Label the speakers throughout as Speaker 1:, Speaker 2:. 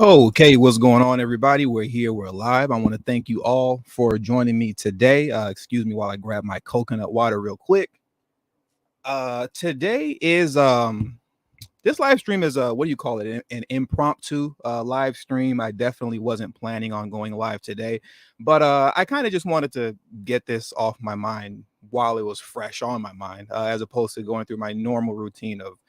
Speaker 1: Okay, what's going on, everybody? We're here, we're live. I want to thank you all for joining me today. Excuse me while I grab my coconut water real quick. Today is this live stream is what do you call it? An impromptu live stream. I definitely wasn't planning on going live today, but I kind of just wanted to get this off my mind while it was fresh on my mind, as opposed to going through my normal routine of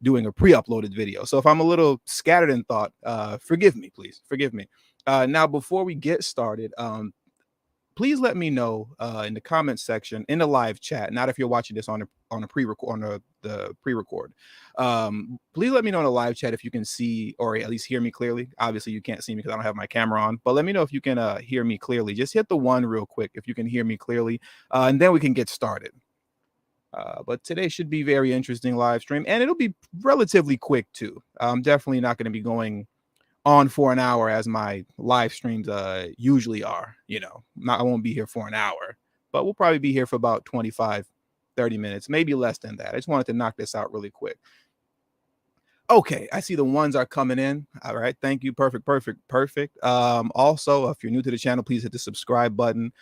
Speaker 1: doing a pre-uploaded video. So if I'm a little scattered in thought, forgive me, please forgive me. Now, before we get started, please let me know in the comment section in the live chat. Not if you're watching this on a pre-record on the pre-record. Please let me know in the live chat if you can see or at least hear me clearly. Obviously, you can't see me because I don't have my camera on, but let me know if you can hear me clearly. Just hit the 1 real quick if you can hear me clearly, and then we can get started. But today should be very interesting live stream, and it'll be relatively quick too. I'm definitely not going to be going on for an hour as my live streams usually are. I won't be here for an hour, but we'll probably be here for about 25, 30 minutes, maybe less than that. I just wanted to knock this out really quick. Okay, I see the ones are coming in. All right, thank you. Perfect. Also, if you're new to the channel, please hit the subscribe button.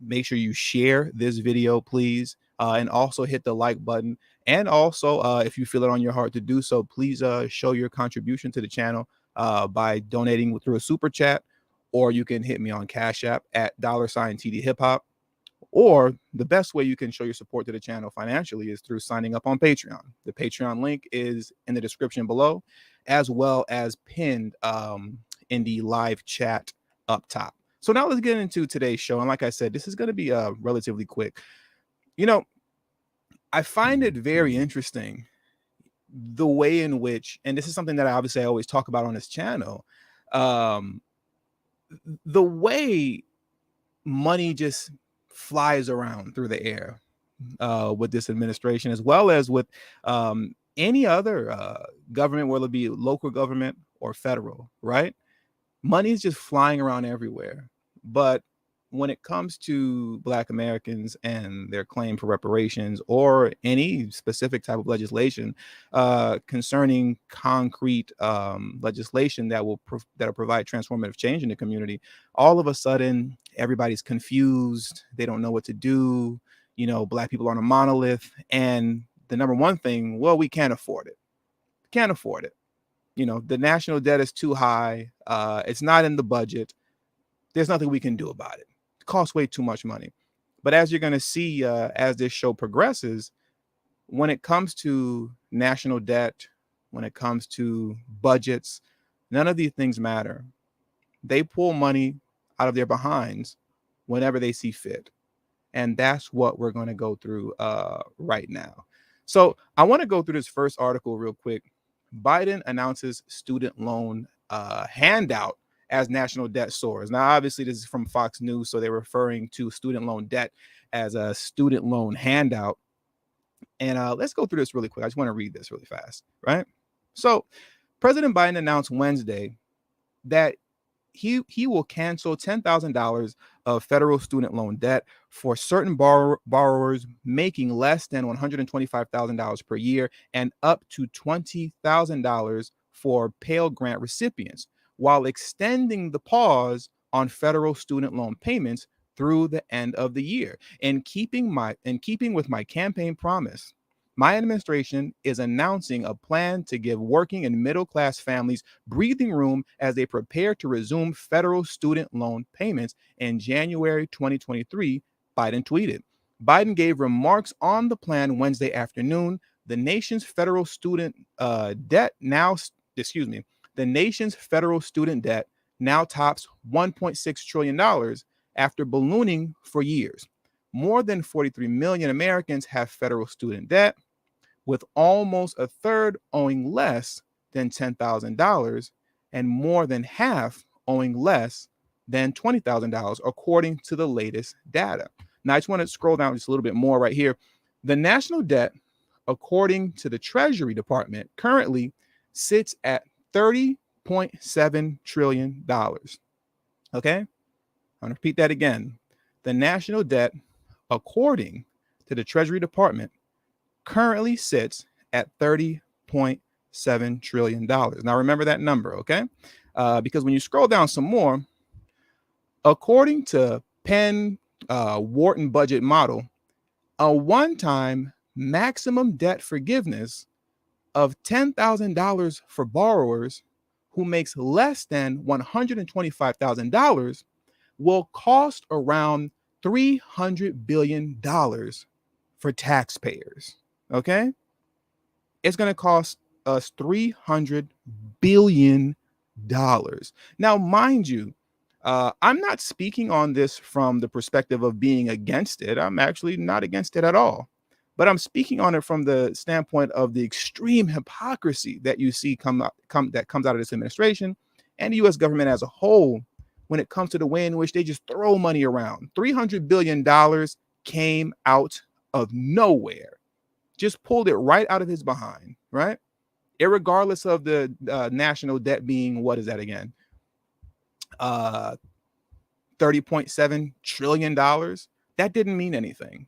Speaker 1: Make sure you share this video, please, and also hit the like button. And also, if you feel it on your heart to do so, please show your contribution to the channel by donating through a super chat, or you can hit me on Cash App at $tdhiphop. Or the best way you can show your support to the channel financially is through signing up on Patreon. The Patreon link is in the description below, as well as pinned in the live chat up top. So now let's get into today's show. And like I said, this is going to be relatively quick. I find it very interesting the way in which, and this is something that I always talk about on this channel, the way money just flies around through the air with this administration, as well as with any other government, whether it be local government or federal, right? Money is just flying around everywhere. But when it comes to Black Americans and their claim for reparations or any specific type of legislation concerning concrete legislation that'll provide transformative change in the community, all of a sudden everybody's confused. They don't know what to do. Black people aren't a monolith. And the number one thing, well, we can't afford it. Can't afford it. The national debt is too high. It's not in the budget. There's nothing we can do about it. It costs way too much money. But as you're going to see as this show progresses, when it comes to national debt, when it comes to budgets, none of these things matter. They pull money out of their behinds whenever they see fit. And that's what we're going to go through right now. So I want to go through this first article real quick. Biden announces student loan handout as national debt soars. Now, obviously, this is from Fox News, so they're referring to student loan debt as a student loan handout. And let's go through this really quick. I just want to read this really fast, right? So President Biden announced Wednesday that he will cancel $10,000 of federal student loan debt for certain borrowers making less than $125,000 per year and up to $20,000 for Pell Grant recipients, while extending the pause on federal student loan payments through the end of the year. In keeping with my campaign promise, my administration is announcing a plan to give working and middle-class families breathing room as they prepare to resume federal student loan payments in January 2023, Biden tweeted. Biden gave remarks on the plan Wednesday afternoon. The nation's federal student debt now tops $1.6 trillion after ballooning for years. More than 43 million Americans have federal student debt, with almost a third owing less than $10,000 and more than half owing less than $20,000, according to the latest data. Now, I just want to scroll down just a little bit more right here. The national debt, according to the Treasury Department, currently sits at $30.7 trillion. Okay? I'm going to repeat that again. The national debt, according to the Treasury Department, currently sits at $30.7 trillion. Now, remember that number, okay? because when you scroll down some more, according to Penn Wharton budget model, a one-time maximum debt forgiveness of $10,000 for borrowers who makes less than $125,000 will cost around $300 billion for taxpayers. Okay? It's going to cost us $300 billion. Now, mind you, I'm not speaking on this from the perspective of being against it. I'm actually not against it at all. But I'm speaking on it from the standpoint of the extreme hypocrisy that you see that comes out of this administration and the U.S. government as a whole when it comes to the way in which they just throw money around. $300 billion came out of nowhere, just pulled it right out of his behind, right? Irregardless of the national debt being, what is that again? $30.7 trillion. That didn't mean anything.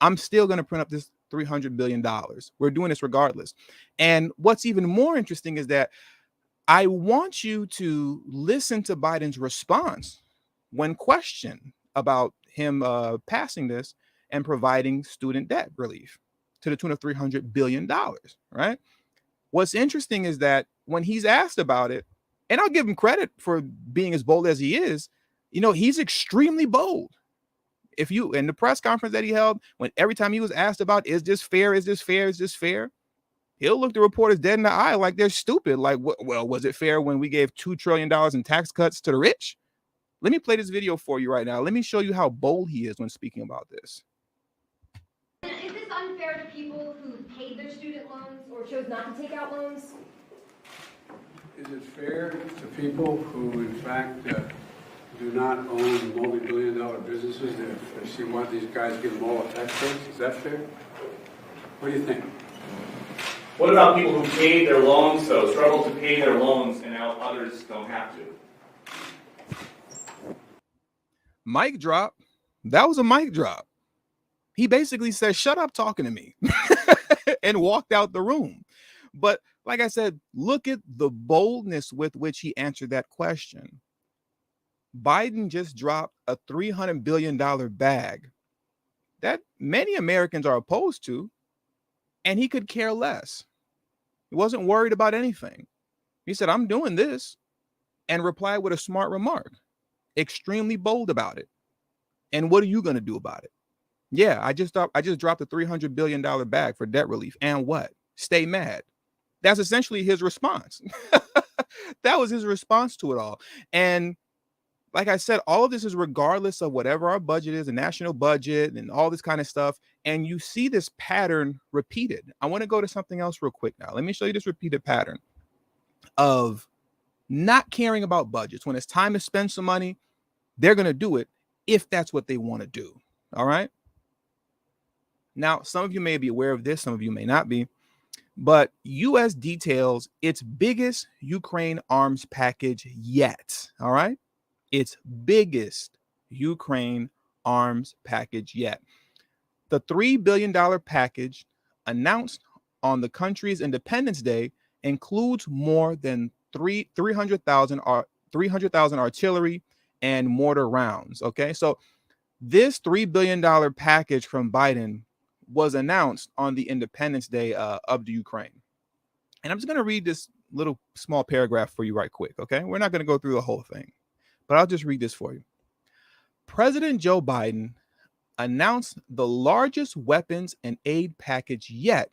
Speaker 1: I'm still going to print up this $300 billion. We're doing this regardless. And what's even more interesting is that I want you to listen to Biden's response when questioned about him passing this and providing student debt relief to the tune of $300 billion, right? What's interesting is that when he's asked about it, and I'll give him credit for being as bold as he is, he's extremely bold. If you, in the press conference that he held, when every time he was asked about, is this fair? Is this fair? Is this fair? He'll look the reporters dead in the eye like they're stupid. Like, well, was it fair when we gave $2 trillion in tax cuts to the rich? Let me play this video for you right now. Let me show you how bold he is when speaking about this.
Speaker 2: Is this unfair to people who paid their student loans or chose not to take out loans?
Speaker 3: Is it fair to people who, in fact, do not own multi-billion-dollar businesses if they see one of these guys give them all a tax breaks? Is that fair? What do you think?
Speaker 4: What about people who paid their loans, though, struggle to pay their loans, and now others don't have to?
Speaker 1: Mic drop. That was a mic drop. He basically said, shut up talking to me, and walked out the room. But like I said, look at the boldness with which he answered that question. Biden just dropped a $300 billion bag that many Americans are opposed to, and he could care less. He wasn't worried about anything. He said, I'm doing this, and replied with a smart remark, extremely bold about it. And what are you going to do about it? Yeah, I just dropped a $300 billion bag for debt relief. And what? Stay mad. That's essentially his response. That was his response to it all. And like I said, all of this is regardless of whatever our budget is, the national budget and all this kind of stuff. And you see this pattern repeated. I want to go to something else real quick now. Let me show you this repeated pattern of not caring about budgets. When it's time to spend some money, they're going to do it if that's what they want to do. All right. Now, some of you may be aware of this, some of you may not be, but U.S. details its biggest Ukraine arms package yet. All right. Its biggest Ukraine arms package yet. The $3 billion package announced on the country's Independence Day includes more than 300,000 artillery and mortar rounds. Okay, so this $3 billion package from Biden was announced on the Independence Day of the Ukraine. And I'm just going to read this little small paragraph for you right quick. Okay, we're not going to go through the whole thing, but I'll just read this for you. President Joe Biden announced the largest weapons and aid package yet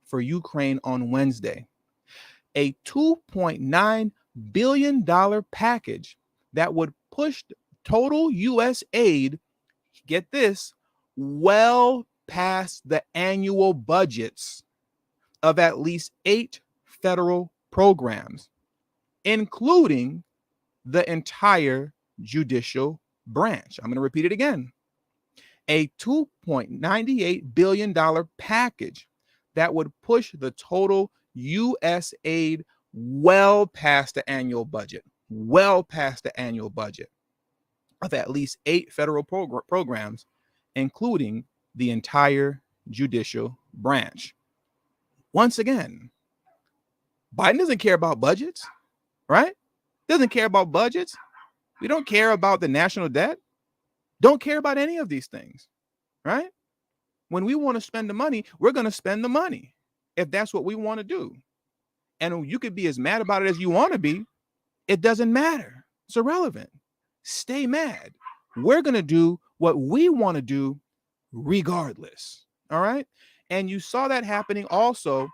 Speaker 1: for Ukraine on Wednesday, a $2.9 billion package that would push total U.S. aid, get this, well past the annual budgets of at least 8 federal programs, including the entire judicial branch. I'm going to repeat it again. A $2.98 billion package that would push the total U.S. aid well past the annual budget, of at least 8 federal programs, including the entire judicial branch. Once again, Biden doesn't care about budgets, right? Doesn't care about budgets. We don't care about the national debt. Don't care about any of these things, right? When we want to spend the money, we're going to spend the money if that's what we want to do. And you could be as mad about it as you want to be. It doesn't matter. It's irrelevant. Stay mad. We're going to do what we want to do regardless. All right. And you saw that happening also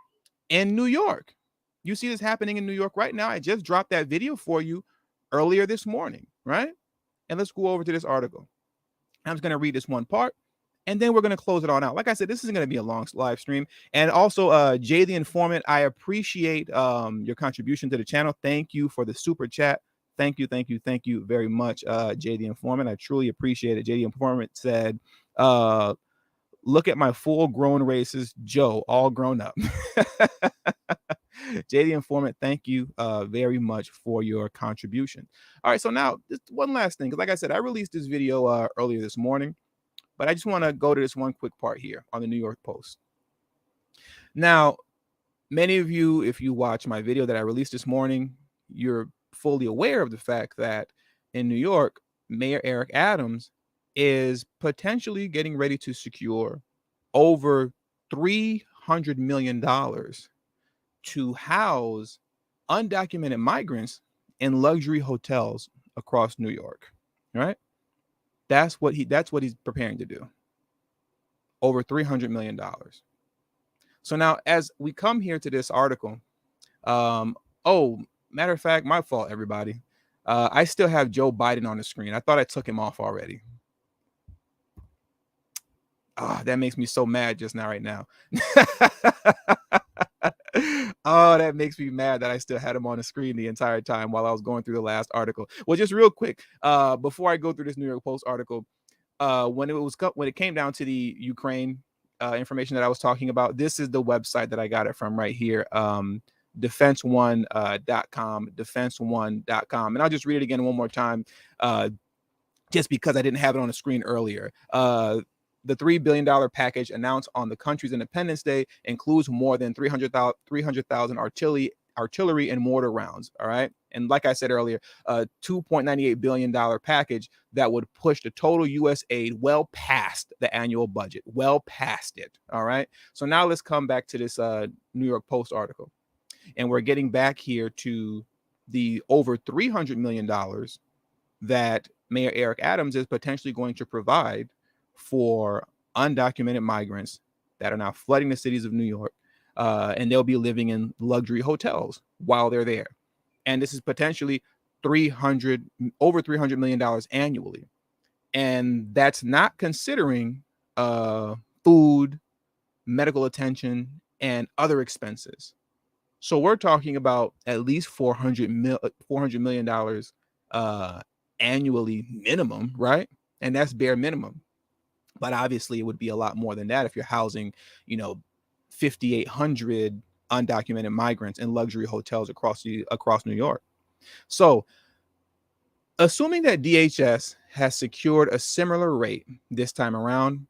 Speaker 1: in New York. You see this happening in New York right now. I just dropped that video for you earlier this morning. Right. And let's go over to this article. I'm just going to read this one part, and then we're going to close it on out. Like I said, this isn't going to be a long live stream. And also, Jay the Informant, I appreciate your contribution to the channel. Thank you for the super chat. Thank you very much, Jay the Informant. I truly appreciate it. Jay the Informant said, look at my full-grown races, Joe, all grown up. Jay the Informant, thank you very much for your contribution. All right, so now just one last thing, because like I said, I released this video earlier this morning, but I just want to go to this one quick part here on the New York Post. Now, many of you, if you watch my video that I released this morning, you're fully aware of the fact that in New York, Mayor Eric Adams is potentially getting ready to secure over $300 million to house undocumented migrants in luxury hotels across New York. Right? That's what he's preparing to do. Over $300 million. So now, as we come here to this article, matter of fact, my fault, everybody. I still have Joe Biden on the screen. I thought I took him off already. That makes me so mad just now, right now. Oh, that makes me mad that I still had him on the screen the entire time while I was going through the last article. Well, just real quick, before I go through this New York Post article, when it came down to the Ukraine information that I was talking about, this is the website that I got it from right here. defenseone.com, defenseone.com. And I'll just read it again one more time, just because I didn't have it on the screen earlier. The $3 billion package announced on the country's Independence Day includes more than 300,000 artillery and mortar rounds. All right. And like I said earlier, a $2.98 billion package that would push the total U.S. aid well past the annual budget, well past it. All right. So now let's come back to this New York Post article. And we're getting back here to the over $300 million that Mayor Eric Adams is potentially going to provide for undocumented migrants that are now flooding the cities of New York, and they'll be living in luxury hotels while they're there. And this is potentially over $300 million annually. And that's not considering food, medical attention, and other expenses. So we're talking about at least $400 million annually minimum, right? And that's bare minimum. But obviously, it would be a lot more than that if you're housing, 5,800 undocumented migrants in luxury hotels across New York. So, assuming that DHS has secured a similar rate this time around,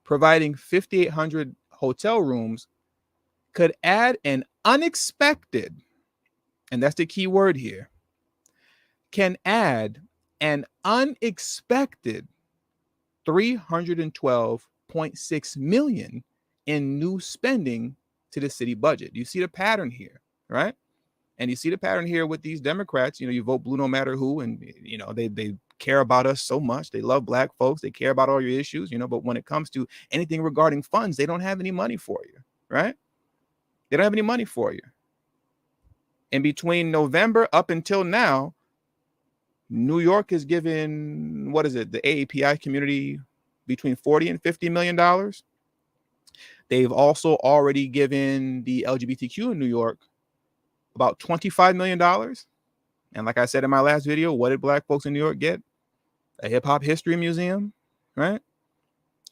Speaker 1: providing 5,800 hotel rooms could add an unexpected, and that's the key word here, can add an unexpected $312.6 million in new spending to the city budget. You see the pattern here, right? And you see the pattern here with these Democrats. You vote blue no matter who, and they care about us so much. They love black folks. They care about all your issues, but when it comes to anything regarding funds, they don't have any money for you, right? They don't have any money for you. And between November up until now, New York is giving, the AAPI community between $40 and $50 million. They've also already given the LGBTQ in New York about $25 million. And like I said in my last video, what did black folks in New York get? A hip hop history museum, right?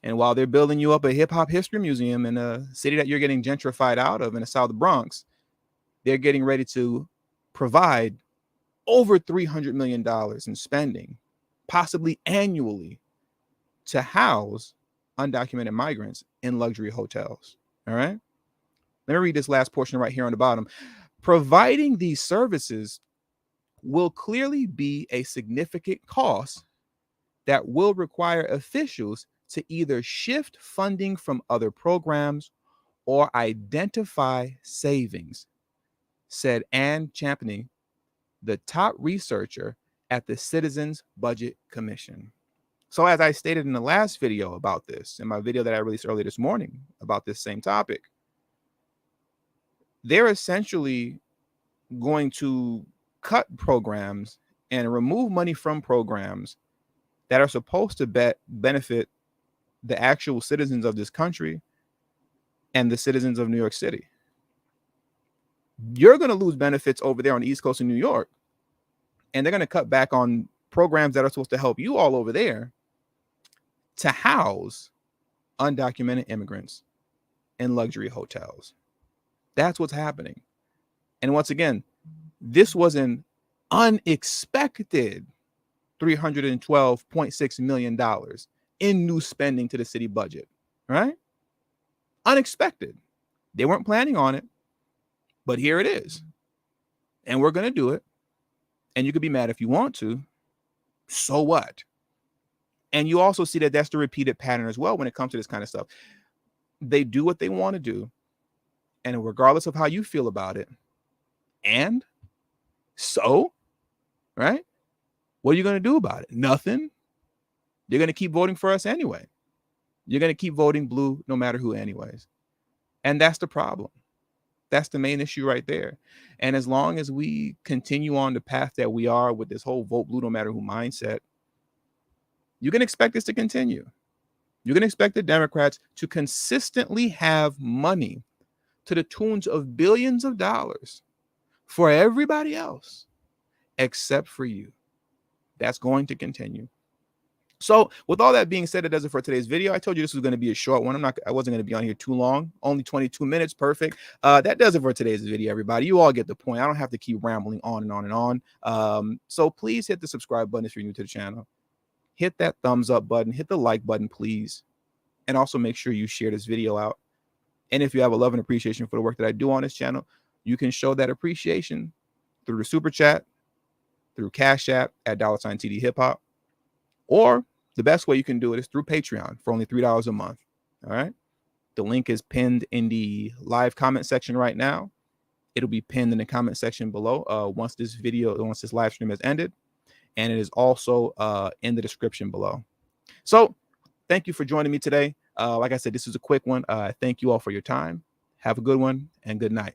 Speaker 1: And while they're building you up a hip hop history museum in a city that you're getting gentrified out of in the South Bronx, they're getting ready to provide over $300 million in spending, possibly annually, to house undocumented migrants in luxury hotels. All right. Let me read this last portion right here on the bottom. Providing these services will clearly be a significant cost that will require officials to either shift funding from other programs or identify savings, said Ann Champney, the top researcher at the Citizens Budget Commission. So as I stated in the last video about this, in my video that I released earlier this morning about this same topic, they're essentially going to cut programs and remove money from programs that are supposed to benefit the actual citizens of this country and the citizens of New York City. You're going to lose benefits over there on the East Coast of New York, and they're going to cut back on programs that are supposed to help you all over there to house undocumented immigrants in luxury hotels. That's what's happening. And once again, this was an unexpected $312.6 million in new spending to the city budget, right? Unexpected. They weren't planning on it, but here it is. And we're going to do it. And you could be mad if you want to. So what? And you also see that that's the repeated pattern as well when it comes to this kind of stuff. They do what they want to do. And regardless of how you feel about it, and so, right? What are you going to do about it? Nothing. You're going to keep voting for us anyway. You're going to keep voting blue no matter who anyways. And that's the problem. That's the main issue right there. And as long as we continue on the path that we are with this whole vote blue no matter who mindset, you can expect this to continue. You can expect the Democrats to consistently have money to the tunes of billions of dollars for everybody else except for you. That's going to continue. So with all that being said, it does it for today's video. I told you this was going to be a short one. I wasn't going to be on here too long. Only 22 minutes. Perfect. That does it for today's video, everybody. You all get the point. I don't have to keep rambling on and on and on. So please hit the subscribe button if you're new to the channel. Hit that thumbs up button. Hit the like button, please. And also make sure you share this video out. And if you have a love and appreciation for the work that I do on this channel, you can show that appreciation through the super chat, through CashApp at $tdhiphop, or the best way you can do it is through Patreon for only $3 a month. All right. The link is pinned in the live comment section right now. It'll be pinned in the comment section below once this live stream has ended. And it is also in the description below. So thank you for joining me today. Like I said, this is a quick one. Thank you all for your time. Have a good one and good night.